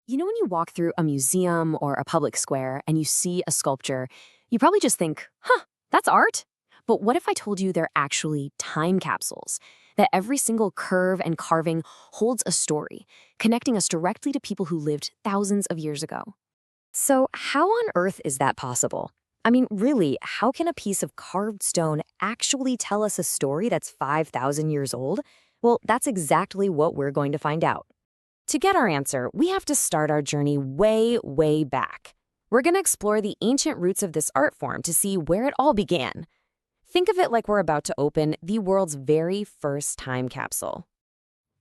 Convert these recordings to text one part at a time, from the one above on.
You know, when you walk through a museum or a public square and you see a sculpture, you probably just think, huh, that's art. But what if I told you they're actually time capsules? That every single curve and carving holds a story, connecting us directly to people who lived thousands of years ago. So, how on earth is that possible? I mean, really, how can a piece of carved stone actually tell us a story that's 5,000 years old? Well, that's exactly what we're going to find out. To get our answer, we have to start our journey way, way back. We're going to explore the ancient roots of this art form to see where it all began. Think of it like we're about to open the world's very first time capsule.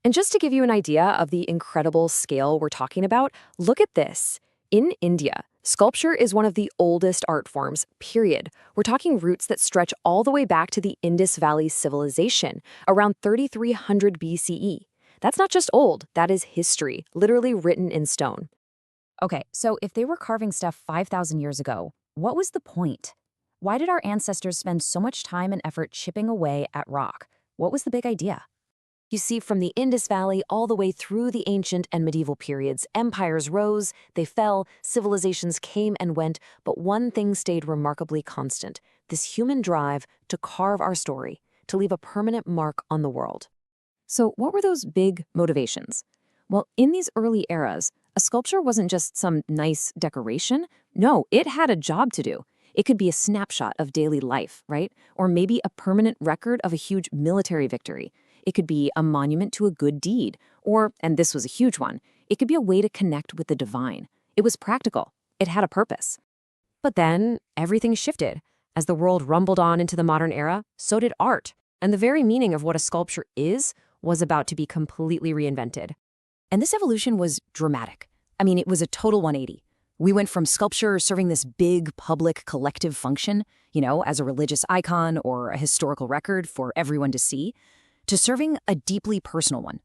And just to give you an idea of the incredible scale we're talking about, look at this. In India, sculpture is one of the oldest art forms, period. We're talking roots that stretch all the way back to the Indus Valley Civilization, around 3300 BCE. That's not just old, that is history, literally written in stone. Okay, so if they were carving stuff 5,000 years ago, what was the point? Why did our ancestors spend so much time and effort chipping away at rock? What was the big idea? You see, from the Indus Valley all the way through the ancient and medieval periods, empires rose, they fell, civilizations came and went, but one thing stayed remarkably constant: this human drive to carve our story, to leave a permanent mark on the world. So what were those big motivations? Well, in these early eras, a sculpture wasn't just some nice decoration. No, it had a job to do. It could be a snapshot of daily life, right? Or maybe a permanent record of a huge military victory. It could be a monument to a good deed. Or, and this was a huge one, it could be a way to connect with the divine. It was practical. It had a purpose. But then everything shifted. As the world rumbled on into the modern era, so did art. And the very meaning of what a sculpture is was about to be completely reinvented. And this evolution was dramatic. I mean, it was a total 180. We went from sculpture serving this big public collective function, as a religious icon or a historical record for everyone to see, to serving a deeply personal one.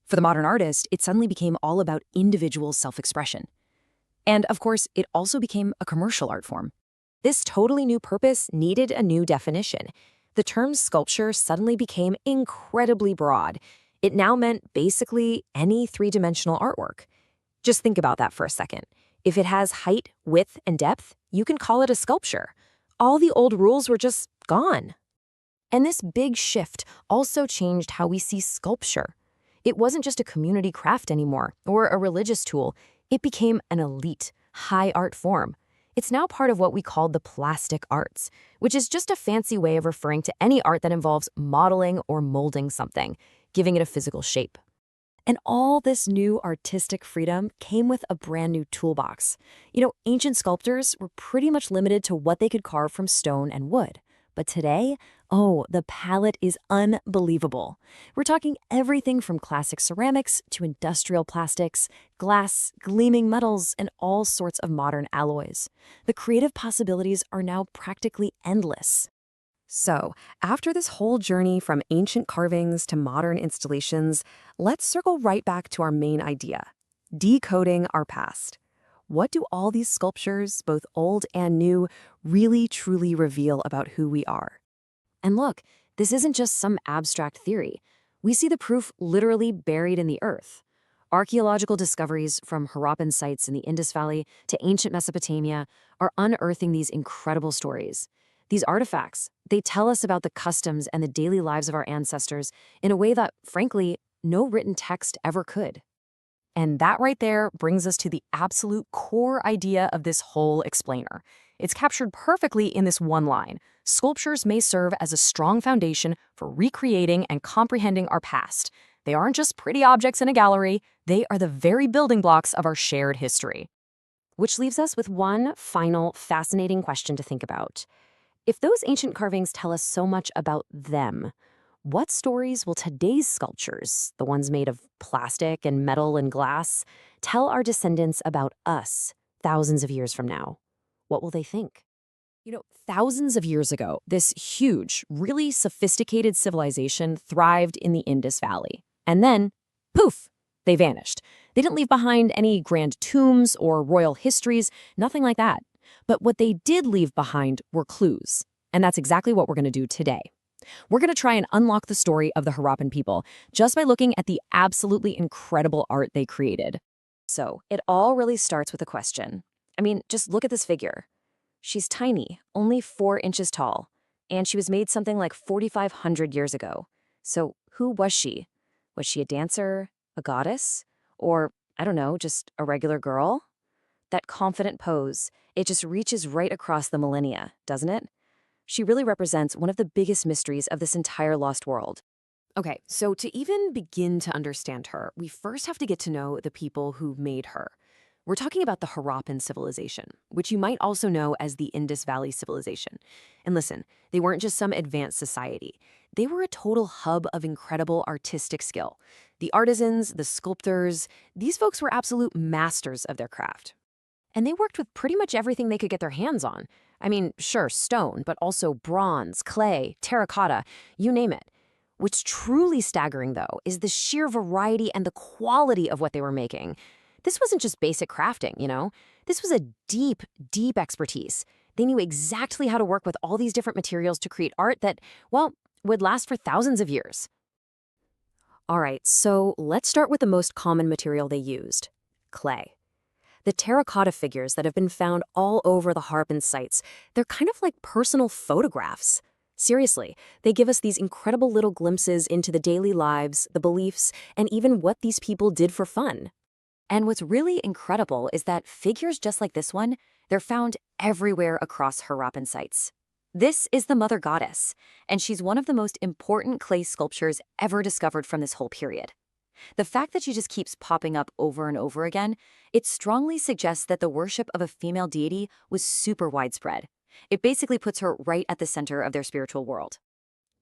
For the modern artist, it suddenly became all about individual self-expression. And of course, it also became a commercial art form. This totally new purpose needed a new definition. The term sculpture suddenly became incredibly broad. It now meant basically any three-dimensional artwork. Just think about that for a second. If it has height, width, and depth, you can call it a sculpture. All the old rules were just gone. And this big shift also changed how we see sculpture. It wasn't just a community craft anymore, or a religious tool. It became an elite, high art form. It's now part of what we call the plastic arts, which is just a fancy way of referring to any art that involves modeling or molding something, giving it a physical shape. And all this new artistic freedom came with a brand new toolbox. Ancient sculptors were pretty much limited to what they could carve from stone and wood. But today, the palette is unbelievable. We're talking everything from classic ceramics to industrial plastics, glass, gleaming metals, and all sorts of modern alloys. The creative possibilities are now practically endless. So, after this whole journey from ancient carvings to modern installations, let's circle right back to our main idea: decoding our past. What do all these sculptures, both old and new, really truly reveal about who we are? And look, this isn't just some abstract theory. We see the proof literally buried in the earth. Archaeological discoveries from Harappan sites in the Indus Valley to ancient Mesopotamia are unearthing these incredible stories. These artifacts, they tell us about the customs and the daily lives of our ancestors in a way that, frankly, no written text ever could. And that right there brings us to the absolute core idea of this whole explainer. It's captured perfectly in this one line: sculptures may serve as a strong foundation for recreating and comprehending our past. They aren't just pretty objects in a gallery, they are the very building blocks of our shared history. Which leaves us with one final fascinating question to think about. If those ancient carvings tell us so much about them, what stories will today's sculptures, the ones made of plastic and metal and glass, tell our descendants about us thousands of years from now? What will they think? Thousands of years ago, this huge, really sophisticated civilization thrived in the Indus Valley. And then, poof, they vanished. They didn't leave behind any grand tombs or royal histories, nothing like that. But what they did leave behind were clues. And that's exactly what we're going to do today. We're going to try and unlock the story of the Harappan people just by looking at the absolutely incredible art they created. So it all really starts with a question. I mean, just look at this figure. She's tiny, only 4 inches tall, and she was made something like 4,500 years ago. So who was she? Was she a dancer, a goddess, or, I don't know, just a regular girl? That confident pose, it just reaches right across the millennia, doesn't it? She really represents one of the biggest mysteries of this entire lost world. Okay, so to even begin to understand her, we first have to get to know the people who made her. We're talking about the Harappan civilization, which you might also know as the Indus Valley civilization. And listen, they weren't just some advanced society. They were a total hub of incredible artistic skill. The artisans, the sculptors, these folks were absolute masters of their craft. And they worked with pretty much everything they could get their hands on. I mean, sure, stone, but also bronze, clay, terracotta, you name it. What's truly staggering, though, is the sheer variety and the quality of what they were making. This wasn't just basic crafting, you know? This was a deep, deep expertise. They knew exactly how to work with all these different materials to create art that, well, would last for thousands of years. All right, so let's start with the most common material they used, clay. The terracotta figures that have been found all over the Harappan sites, they're kind of like personal photographs. Seriously, they give us these incredible little glimpses into the daily lives, the beliefs, and even what these people did for fun. And what's really incredible is that figures just like this one, they're found everywhere across Harappan sites. This is the Mother Goddess, and she's one of the most important clay sculptures ever discovered from this whole period. The fact that she just keeps popping up over and over again, it strongly suggests that the worship of a female deity was super widespread. It basically puts her right at the center of their spiritual world.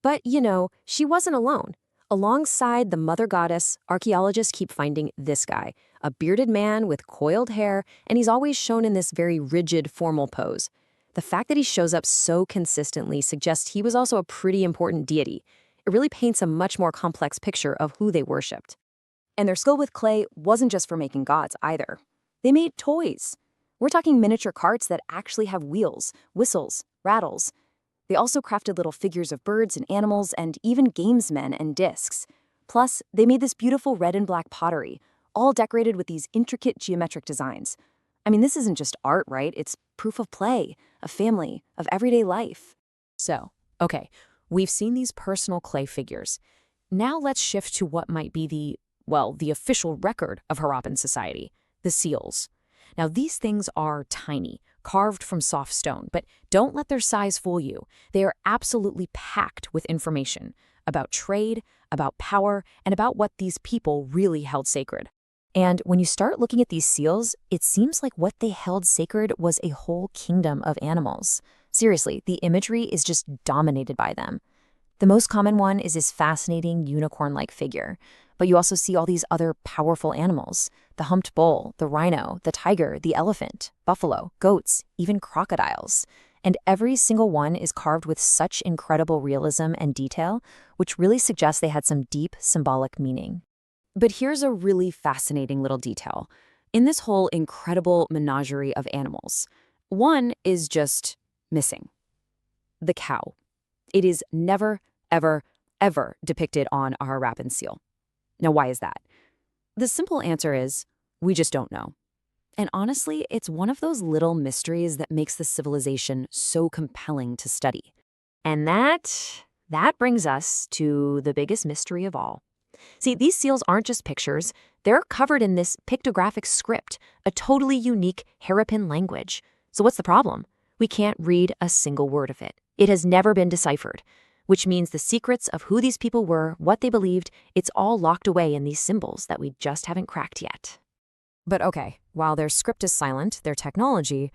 But, you know, she wasn't alone. Alongside the Mother Goddess, archaeologists keep finding this guy, a bearded man with coiled hair, and he's always shown in this very rigid, formal pose. The fact that he shows up so consistently suggests he was also a pretty important deity. It really paints a much more complex picture of who they worshipped. And their skill with clay wasn't just for making gods either. They made toys. We're talking miniature carts that actually have wheels, whistles, rattles. They also crafted little figures of birds and animals and even gamesmen and discs. Plus, they made this beautiful red and black pottery, all decorated with these intricate geometric designs. I mean, this isn't just art, right? It's proof of play, of family, of everyday life. So, okay, we've seen these personal clay figures. Now let's shift to what might be the official record of Harappan society, the seals. Now, these things are tiny, carved from soft stone, but don't let their size fool you. They are absolutely packed with information about trade, about power, and about what these people really held sacred. And when you start looking at these seals, it seems like what they held sacred was a whole kingdom of animals. Seriously, the imagery is just dominated by them. The most common one is this fascinating unicorn-like figure, but you also see all these other powerful animals: the humped bull, the rhino, the tiger, the elephant, buffalo, goats, even crocodiles. And every single one is carved with such incredible realism and detail, which really suggests they had some deep symbolic meaning. But here's a really fascinating little detail. In this whole incredible menagerie of animals, one is just missing: the cow. It is never, ever, ever depicted on a Harappan seal. Now, why is that? The simple answer is, we just don't know. And honestly, it's one of those little mysteries that makes the civilization so compelling to study. And that brings us to the biggest mystery of all. See, these seals aren't just pictures. They're covered in this pictographic script, a totally unique Harappan language. So what's the problem? We can't read a single word of it. It has never been deciphered, which means the secrets of who these people were, what they believed, it's all locked away in these symbols that we just haven't cracked yet. But okay, while their script is silent, their technology,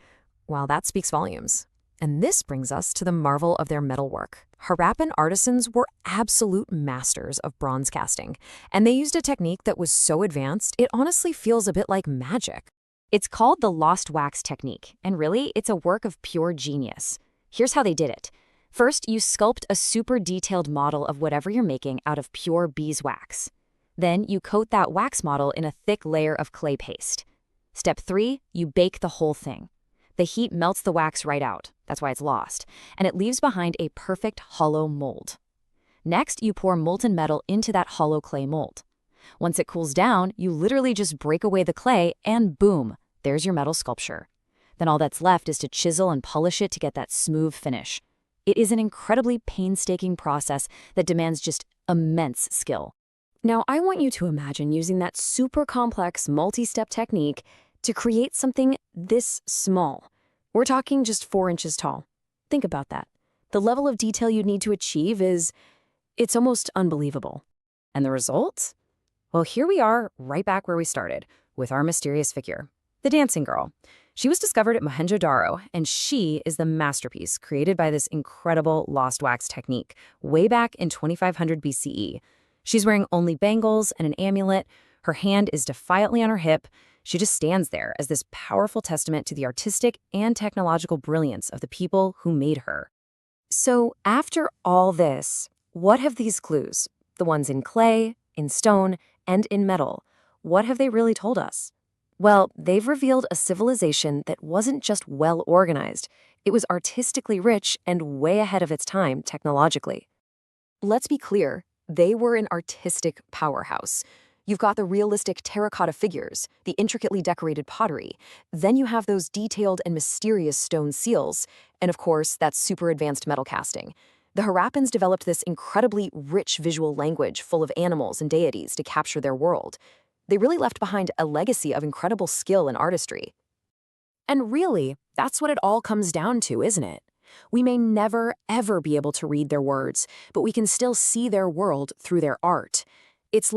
well, that speaks volumes. And this brings us to the marvel of their metalwork. Harappan artisans were absolute masters of bronze casting, and they used a technique that was so advanced, it honestly feels a bit like magic. It's called the lost wax technique, and really, it's a work of pure genius. Here's how they did it. First, you sculpt a super detailed model of whatever you're making out of pure beeswax. Then you coat that wax model in a thick layer of clay paste. Step 3, you bake the whole thing. The heat melts the wax right out, that's why it's lost, and it leaves behind a perfect hollow mold. Next, you pour molten metal into that hollow clay mold. Once it cools down, you literally just break away the clay and boom, there's your metal sculpture. Then all that's left is to chisel and polish it to get that smooth finish. It is an incredibly painstaking process that demands just immense skill. Now, I want you to imagine using that super complex multi-step technique to create something this small. We're talking just 4 inches tall. Think about that. The level of detail you'd need to achieve it's almost unbelievable. And the result? Well, here we are, right back where we started, with our mysterious figure, the dancing girl. She was discovered at Mohenjo-Daro, and she is the masterpiece created by this incredible lost wax technique way back in 2500 BCE. She's wearing only bangles and an amulet. Her hand is defiantly on her hip. She just stands there as this powerful testament to the artistic and technological brilliance of the people who made her. So after all this, what have these clues, the ones in clay, in stone, and in metal, what have they really told us? Well, they've revealed a civilization that wasn't just well organized, it was artistically rich and way ahead of its time technologically. Let's be clear, they were an artistic powerhouse. You've got the realistic terracotta figures, the intricately decorated pottery. Then you have those detailed and mysterious stone seals, and of course, that super advanced metal casting. The Harappans developed this incredibly rich visual language full of animals and deities to capture their world. They really left behind a legacy of incredible skill and artistry. And really, that's what it all comes down to, isn't it? We may never, ever be able to read their words, but we can still see their world through their art. It's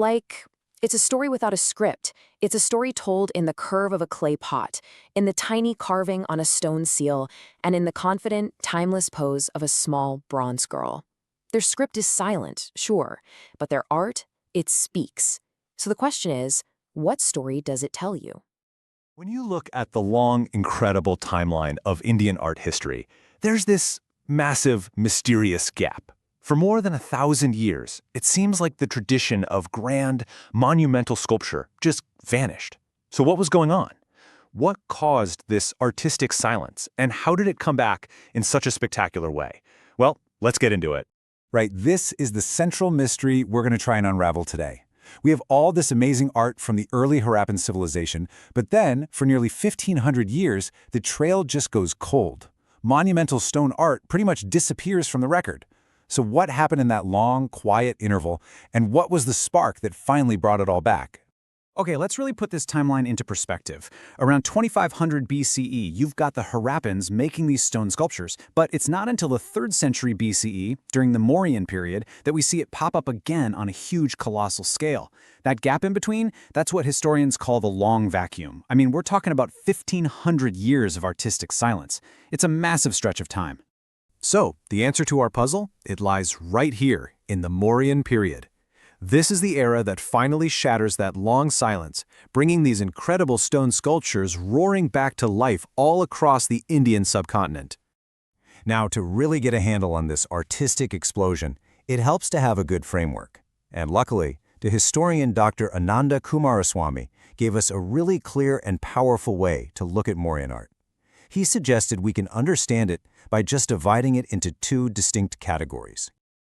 a story without a script. It's a story told in the curve of a clay pot, in the tiny carving on a stone seal, and in the confident, timeless pose of a small bronze girl. Their script is silent, sure, but their art, it speaks. So the question is, what story does it tell you? When you look at the long, incredible timeline of Indian art history, there's this massive, mysterious gap. For more than 1,000 years, it seems like the tradition of grand, monumental sculpture just vanished. So what was going on? What caused this artistic silence, and how did it come back in such a spectacular way? Well, let's get into it. Right, this is the central mystery we're going to try and unravel today. We have all this amazing art from the early Harappan civilization, but then, for nearly 1,500 years, the trail just goes cold. Monumental stone art pretty much disappears from the record. So what happened in that long, quiet interval, and what was the spark that finally brought it all back? Okay, let's really put this timeline into perspective. Around 2500 BCE, you've got the Harappans making these stone sculptures, but it's not until the 3rd century BCE, during the Mauryan period, that we see it pop up again on a huge, colossal scale. That gap in between, that's what historians call the long vacuum. I mean, we're talking about 1,500 years of artistic silence. It's a massive stretch of time. So, the answer to our puzzle? It lies right here, in the Mauryan period. This is the era that finally shatters that long silence, bringing these incredible stone sculptures roaring back to life all across the Indian subcontinent. Now, to really get a handle on this artistic explosion, it helps to have a good framework. And luckily, the historian Dr. Ananda Kumaraswamy gave us a really clear and powerful way to look at Mauryan art. He suggested we can understand it by just dividing it into 2 distinct categories.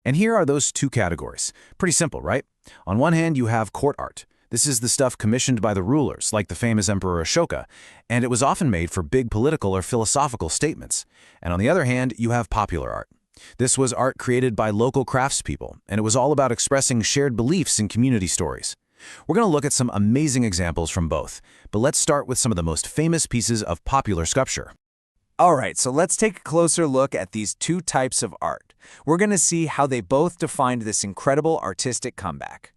And here are those 2 categories. Pretty simple, right? On one hand, you have court art. This is the stuff commissioned by the rulers, like the famous Emperor Ashoka, and it was often made for big political or philosophical statements. And on the other hand, you have popular art. This was art created by local craftspeople, and it was all about expressing shared beliefs and community stories. We're going to look at some amazing examples from both, but let's start with some of the most famous pieces of popular sculpture. All right, so let's take a closer look at these 2 types of art. We're going to see how they both defined this incredible artistic comeback.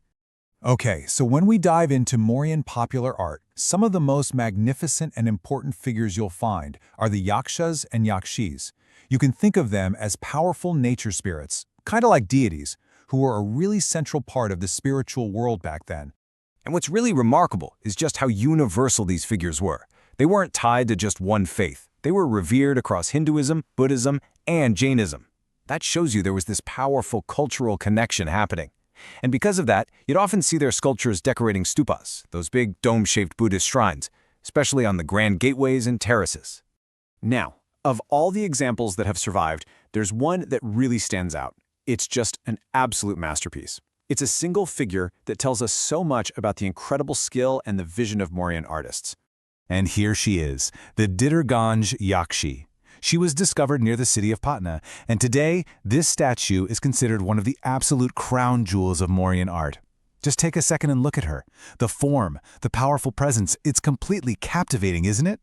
Okay, so when we dive into Mauryan popular art, some of the most magnificent and important figures you'll find are the yakshas and yakshis. You can think of them as powerful nature spirits, kind of like deities, who were a really central part of the spiritual world back then. And what's really remarkable is just how universal these figures were. They weren't tied to just one faith. They were revered across Hinduism, Buddhism, and Jainism. That shows you there was this powerful cultural connection happening. And because of that, you'd often see their sculptures decorating stupas, those big dome-shaped Buddhist shrines, especially on the grand gateways and terraces. Now, of all the examples that have survived, there's one that really stands out. It's just an absolute masterpiece. It's a single figure that tells us so much about the incredible skill and the vision of Mauryan artists. And here she is, the Ditterganj Yakshi. She was discovered near the city of Patna, and today, this statue is considered one of the absolute crown jewels of Mauryan art. Just take a second and look at her. The form, the powerful presence, it's completely captivating, isn't it?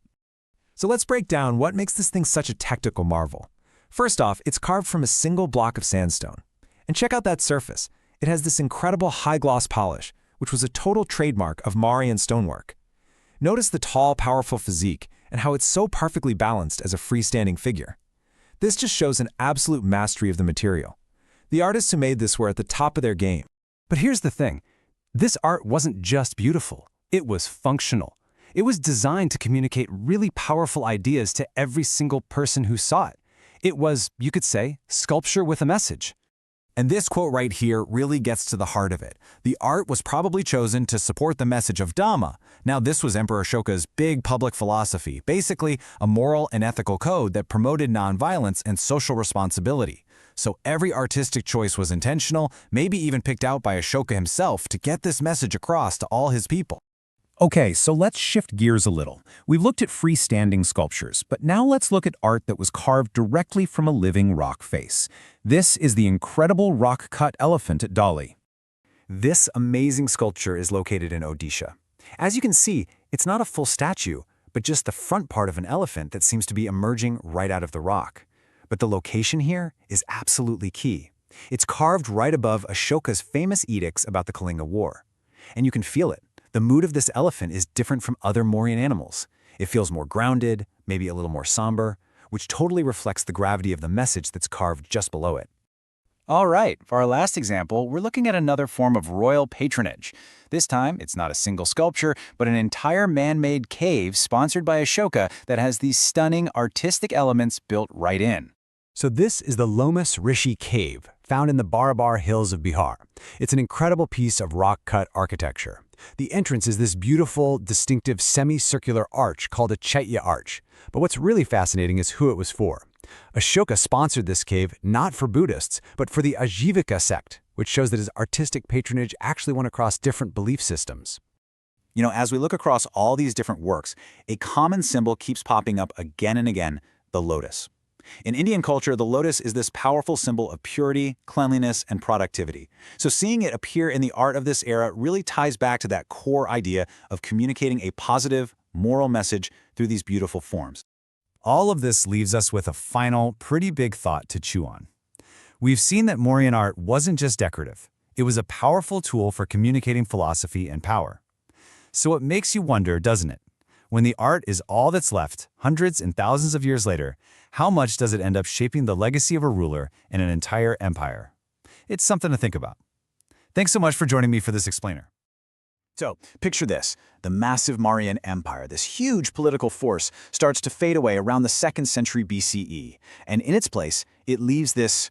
So let's break down what makes this thing such a technical marvel. First off, it's carved from a single block of sandstone. And check out that surface. It has this incredible high-gloss polish, which was a total trademark of Mauryan stonework. Notice the tall, powerful physique and how it's so perfectly balanced as a freestanding figure. This just shows an absolute mastery of the material. The artists who made this were at the top of their game. But here's the thing. This art wasn't just beautiful. It was functional. It was designed to communicate really powerful ideas to every single person who saw it. It was, you could say, sculpture with a message. And this quote right here really gets to the heart of it. The art was probably chosen to support the message of Dhamma. Now, this was Emperor Ashoka's big public philosophy, basically a moral and ethical code that promoted nonviolence and social responsibility. So every artistic choice was intentional, maybe even picked out by Ashoka himself to get this message across to all his people. Okay, so let's shift gears a little. We've looked at freestanding sculptures, but now let's look at art that was carved directly from a living rock face. This is the incredible rock-cut elephant at Dali. This amazing sculpture is located in Odisha. As you can see, it's not a full statue, but just the front part of an elephant that seems to be emerging right out of the rock. But the location here is absolutely key. It's carved right above Ashoka's famous edicts about the Kalinga War. And you can feel it. The mood of this elephant is different from other Mauryan animals. It feels more grounded, maybe a little more somber, which totally reflects the gravity of the message that's carved just below it. All right, for our last example, we're looking at another form of royal patronage. This time, it's not a single sculpture, but an entire man-made cave sponsored by Ashoka that has these stunning artistic elements built right in. So this is the Lomas Rishi Cave, found in the Barabar Hills of Bihar. It's an incredible piece of rock-cut architecture. The entrance is this beautiful, distinctive semicircular arch called a Chaitya Arch. But what's really fascinating is who it was for. Ashoka sponsored this cave not for Buddhists, but for the Ajivika sect, which shows that his artistic patronage actually went across different belief systems. You know, as we look across all these different works, a common symbol keeps popping up again and again, the lotus. In Indian culture, the lotus is this powerful symbol of purity, cleanliness, and productivity. So seeing it appear in the art of this era really ties back to that core idea of communicating a positive, moral message through these beautiful forms. All of this leaves us with a final, pretty big thought to chew on. We've seen that Mauryan art wasn't just decorative. It was a powerful tool for communicating philosophy and power. So it makes you wonder, doesn't it? When the art is all that's left, hundreds and thousands of years later, how much does it end up shaping the legacy of a ruler and an entire empire? It's something to think about. Thanks so much for joining me for this explainer. So, picture this. The massive Mauryan Empire, this huge political force, starts to fade away around the 2nd century BCE. And in its place, it leaves this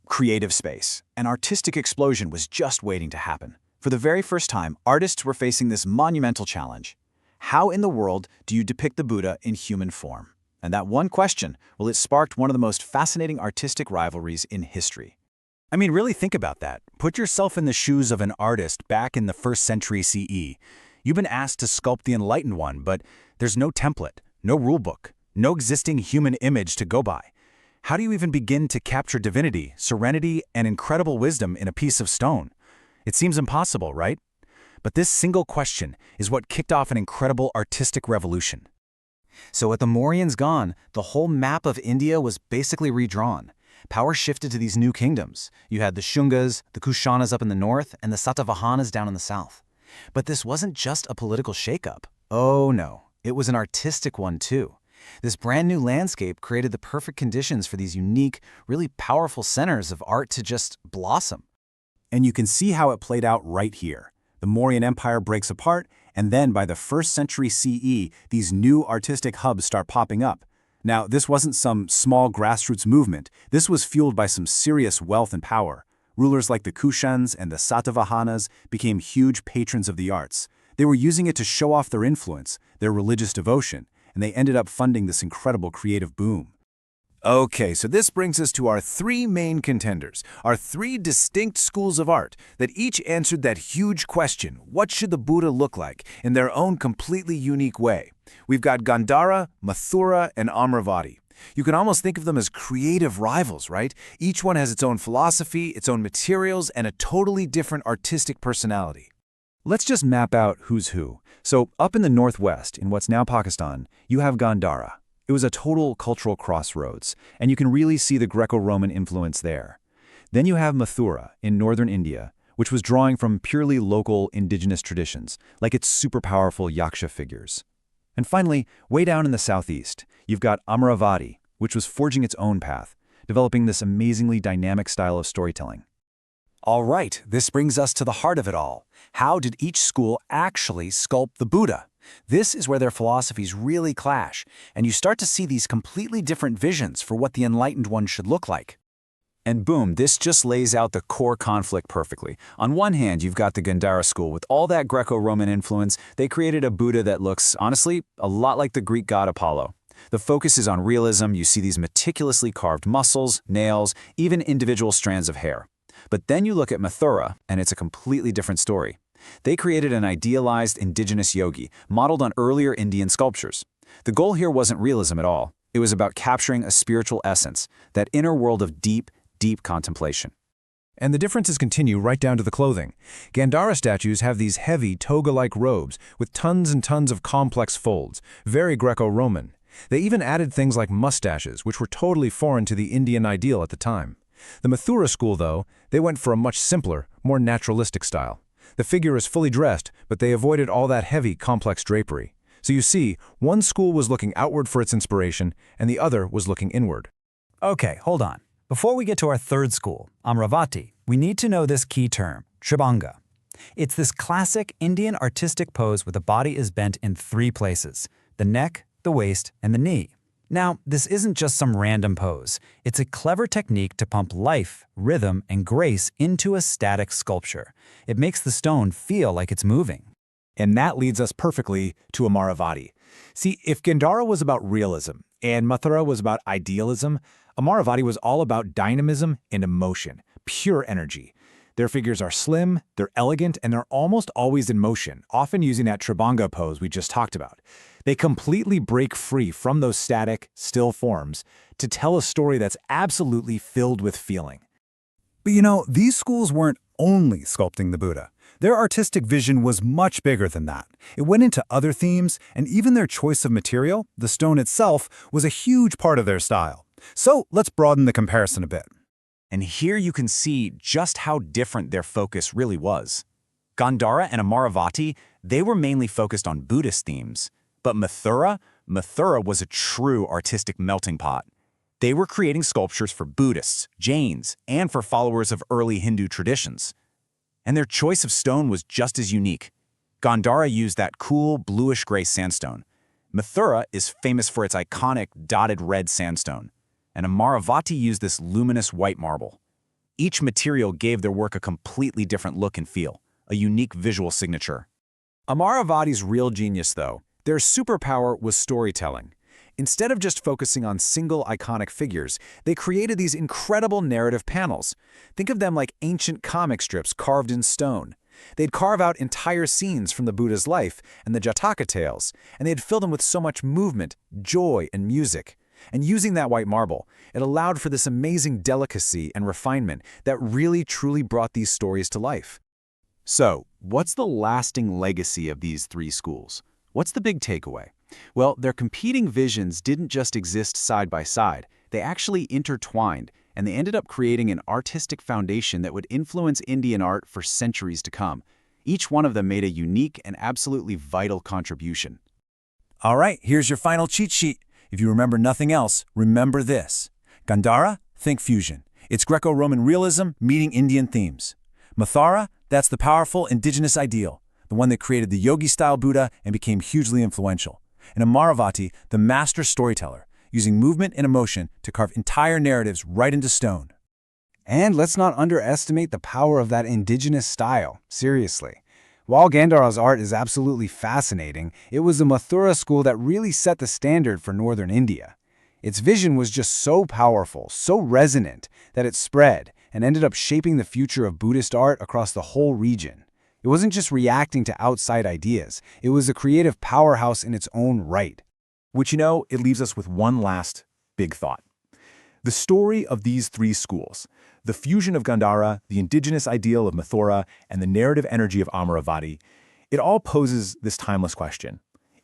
creative space. An artistic explosion was just waiting to happen. For the very first time, artists were facing this monumental challenge. How in the world do you depict the Buddha in human form? And that one question, well, it sparked one of the most fascinating artistic rivalries in history. I mean, really think about that. Put yourself in the shoes of an artist back in the 1st century CE. You've been asked to sculpt the enlightened one, but there's no template, no rulebook, no existing human image to go by. How do you even begin to capture divinity, serenity, and incredible wisdom in a piece of stone? It seems impossible, right? But this single question is what kicked off an incredible artistic revolution. So with the Mauryans gone, the whole map of India was basically redrawn. Power shifted to these new kingdoms. You had the Shungas, the Kushanas up in the north, and the Satavahanas down in the south. But this wasn't just a political shakeup. Oh no, it was an artistic one too. This brand new landscape created the perfect conditions for these unique, really powerful centers of art to just blossom. And you can see how it played out right here. The Mauryan Empire breaks apart, and then by the 1st century CE, these new artistic hubs start popping up. Now, this wasn't some small grassroots movement. This was fueled by some serious wealth and power. Rulers like the Kushans and the Satavahanas became huge patrons of the arts. They were using it to show off their influence, their religious devotion, and they ended up funding this incredible creative boom. Okay, so this brings us to our three main contenders, our three distinct schools of art that each answered that huge question, what should the Buddha look like, in their own completely unique way. We've got Gandhara, Mathura, and Amravati. You can almost think of them as creative rivals, right? Each one has its own philosophy, its own materials, and a totally different artistic personality. Let's just map out who's who. So up in the northwest, in what's now Pakistan, you have Gandhara. It was a total cultural crossroads, and you can really see the Greco-Roman influence there. Then you have Mathura in northern India, which was drawing from purely local indigenous traditions, like its super powerful yaksha figures. And finally, way down in the southeast, you've got Amravati, which was forging its own path, developing this amazingly dynamic style of storytelling. All right, this brings us to the heart of it all. How did each school actually sculpt the Buddha? This is where their philosophies really clash, and you start to see these completely different visions for what the enlightened one should look like. And boom, this just lays out the core conflict perfectly. On one hand, you've got the Gandhara school with all that Greco-Roman influence. They created a Buddha that looks, honestly, a lot like the Greek god Apollo. The focus is on realism. You see these meticulously carved muscles, nails, even individual strands of hair. But then you look at Mathura, and it's a completely different story. They created an idealized indigenous yogi, modeled on earlier Indian sculptures. The goal here wasn't realism at all. It was about capturing a spiritual essence, that inner world of deep, deep contemplation. And the differences continue right down to the clothing. Gandhara statues have these heavy, toga-like robes with tons and tons of complex folds, very Greco-Roman. They even added things like mustaches, which were totally foreign to the Indian ideal at the time. The Mathura school, though, they went for a much simpler, more naturalistic style. The figure is fully dressed, but they avoided all that heavy, complex drapery. So you see, one school was looking outward for its inspiration, and the other was looking inward. Okay, hold on. Before we get to our third school, Amravati, we need to know this key term, Tribhanga. It's this classic Indian artistic pose where the body is bent in three places: the neck, the waist, and the knee. Now, this isn't just some random pose. It's a clever technique to pump life, rhythm, and grace into a static sculpture. It makes the stone feel like it's moving. And that leads us perfectly to Amravati. See, if Gandhara was about realism and Mathura was about idealism, Amravati was all about dynamism and emotion, pure energy. Their figures are slim, they're elegant, and they're almost always in motion, often using that Tribhanga pose we just talked about. They completely break free from those static, still forms to tell a story that's absolutely filled with feeling. But you know, these schools weren't only sculpting the Buddha. Their artistic vision was much bigger than that. It went into other themes, and even their choice of material, the stone itself, was a huge part of their style. So let's broaden the comparison a bit. And here you can see just how different their focus really was. Gandhara and Amravati, they were mainly focused on Buddhist themes. But Mathura was a true artistic melting pot. They were creating sculptures for Buddhists, Jains, and for followers of early Hindu traditions. And their choice of stone was just as unique. Gandhara used that cool bluish-gray sandstone. Mathura is famous for its iconic dotted red sandstone. And Amravati used this luminous white marble. Each material gave their work a completely different look and feel, a unique visual signature. Amravati's real genius, though, their superpower was storytelling. Instead of just focusing on single iconic figures, they created these incredible narrative panels. Think of them like ancient comic strips carved in stone. They'd carve out entire scenes from the Buddha's life and the Jataka tales, and they'd fill them with so much movement, joy, and music. And using that white marble, it allowed for this amazing delicacy and refinement that really truly brought these stories to life. So, what's the lasting legacy of these three schools? What's the big takeaway? Well, their competing visions didn't just exist side by side. They actually intertwined, and they ended up creating an artistic foundation that would influence Indian art for centuries to come. Each one of them made a unique and absolutely vital contribution. All right, here's your final cheat sheet. If you remember nothing else, remember this. Gandhara, think fusion. It's Greco-Roman realism meeting Indian themes. Mathura, that's the powerful indigenous ideal, the one that created the yogi-style Buddha and became hugely influential. And Amravati, the master storyteller, using movement and emotion to carve entire narratives right into stone. And let's not underestimate the power of that indigenous style, seriously. While Gandhara's art is absolutely fascinating, it was the Mathura school that really set the standard for northern India. Its vision was just so powerful, so resonant, that it spread and ended up shaping the future of Buddhist art across the whole region. It wasn't just reacting to outside ideas, it was a creative powerhouse in its own right. Which, it leaves us with one last big thought. The story of these three schools, the fusion of Gandhara, the indigenous ideal of Mathura, and the narrative energy of Amaravati, it all poses this timeless question.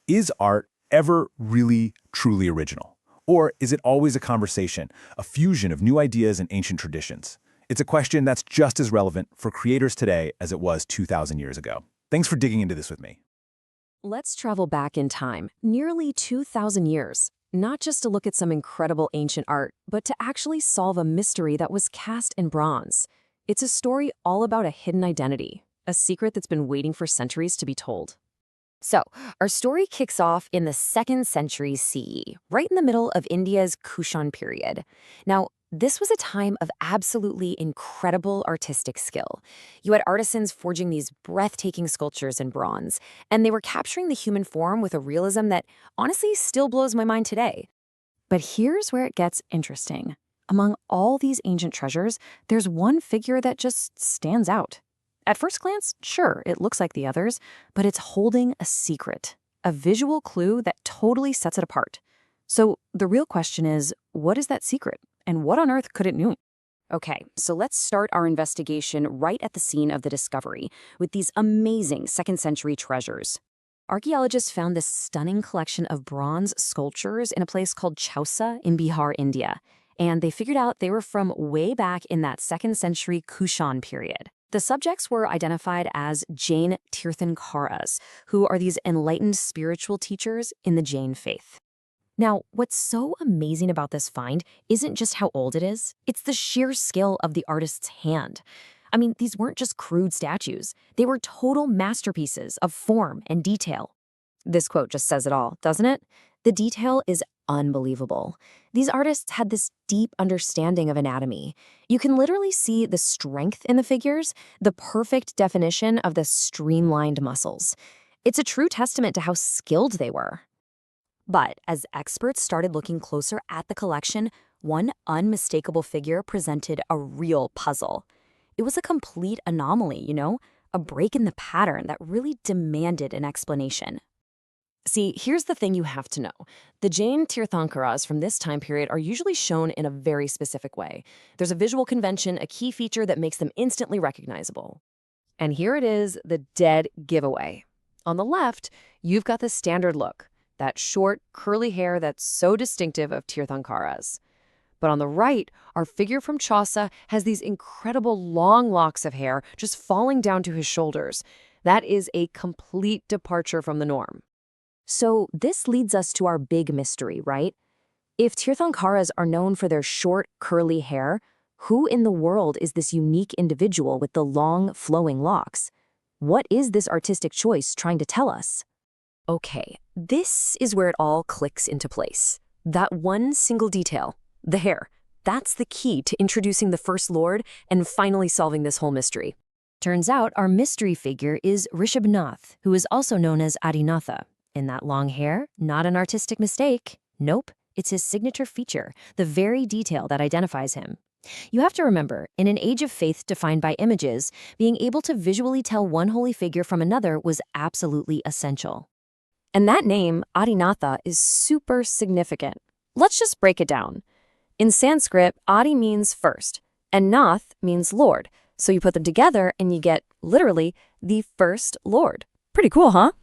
Is art ever really, truly original? Or is it always a conversation, a fusion of new ideas and ancient traditions? It's a question that's just as relevant for creators today as it was 2,000 years ago. Thanks for digging into this with me. Let's travel back in time, nearly 2,000 years, not just to look at some incredible ancient art, but to actually solve a mystery that was cast in bronze. It's a story all about a hidden identity, a secret that's been waiting for centuries to be told. So, our story kicks off in the 2nd century CE, right in the middle of India's Kushan period. Now, this was a time of absolutely incredible artistic skill. You had artisans forging these breathtaking sculptures in bronze, and they were capturing the human form with a realism that honestly still blows my mind today. But here's where it gets interesting. Among all these ancient treasures, there's one figure that just stands out. At first glance, sure, it looks like the others, but it's holding a secret, a visual clue that totally sets it apart. So the real question is, what is that secret? And what on earth could it mean? Okay, so let's start our investigation right at the scene of the discovery with these amazing 2nd century treasures. Archaeologists found this stunning collection of bronze sculptures in a place called Chausa in Bihar, India, and they figured out they were from way back in that 2nd century Kushan period. The subjects were identified as Jain Tirthankaras, who are these enlightened spiritual teachers in the Jain faith. Now, what's so amazing about this find isn't just how old it is, it's the sheer skill of the artist's hand. I mean, these weren't just crude statues, they were total masterpieces of form and detail. This quote just says it all, doesn't it? The detail is unbelievable. These artists had this deep understanding of anatomy. You can literally see the strength in the figures, the perfect definition of the streamlined muscles. It's a true testament to how skilled they were. But as experts started looking closer at the collection, one unmistakable figure presented a real puzzle. It was a complete anomaly, a break in the pattern that really demanded an explanation. See, here's the thing you have to know. The Jain Tirthankaras from this time period are usually shown in a very specific way. There's a visual convention, a key feature that makes them instantly recognizable. And here it is, the dead giveaway. On the left, you've got the standard look. That short, curly hair that's so distinctive of Tirthankaras. But on the right, our figure from Chausa has these incredible long locks of hair just falling down to his shoulders. That is a complete departure from the norm. So this leads us to our big mystery, right? If Tirthankaras are known for their short, curly hair, who in the world is this unique individual with the long, flowing locks? What is this artistic choice trying to tell us? Okay, this is where it all clicks into place. That one single detail, the hair, that's the key to introducing the First Lord and finally solving this whole mystery. Turns out our mystery figure is Rishabhnath, who is also known as Adinatha. In that long hair, not an artistic mistake. Nope, it's his signature feature, the very detail that identifies him. You have to remember, in an age of faith defined by images, being able to visually tell one holy figure from another was absolutely essential. And that name, Adinatha, is super significant. Let's just break it down. In Sanskrit, Adi means first, and Nath means Lord. So you put them together and you get, literally, the First Lord. Pretty cool, huh?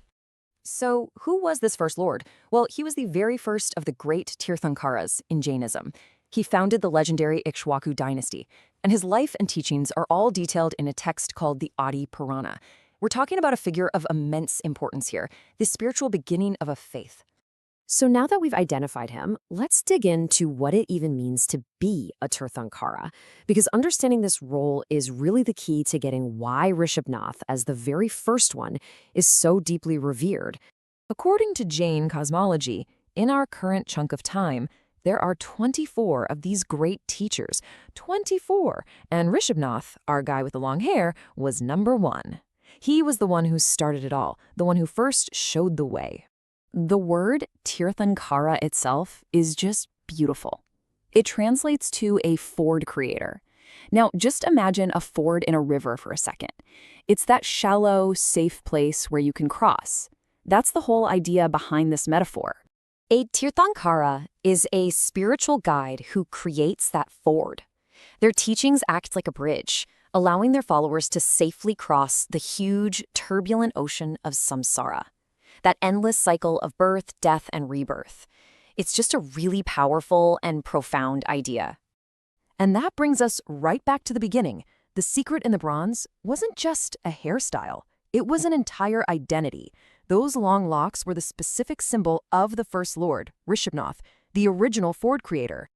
So who was this First Lord? Well, he was the very first of the great Tirthankaras in Jainism. He founded the legendary Ikshwaku dynasty, and his life and teachings are all detailed in a text called the Adi Purana. We're talking about a figure of immense importance here, the spiritual beginning of a faith. So now that we've identified him, let's dig into what it even means to be a Tirthankara, because understanding this role is really the key to getting why Rishabhnath, as the very first one, is so deeply revered. According to Jain cosmology, in our current chunk of time, there are 24 of these great teachers. 24! And Rishabhnath, our guy with the long hair, was number 1. He was the one who started it all, the one who first showed the way. The word Tirthankara itself is just beautiful. It translates to a ford creator. Now, just imagine a ford in a river for a second. It's that shallow, safe place where you can cross. That's the whole idea behind this metaphor. A Tirthankara is a spiritual guide who creates that ford. Their teachings act like a bridge, allowing their followers to safely cross the huge, turbulent ocean of samsara, that endless cycle of birth, death, and rebirth. It's just a really powerful and profound idea. And that brings us right back to the beginning. The secret in the bronze wasn't just a hairstyle. It was an entire identity. Those long locks were the specific symbol of the First Lord, Rishabhnath, the original ford creator.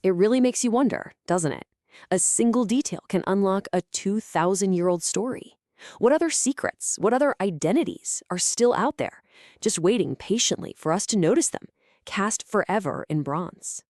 It really makes you wonder, doesn't it? A single detail can unlock a 2,000-year-old story. What other secrets, what other identities are still out there, just waiting patiently for us to notice them, cast forever in bronze?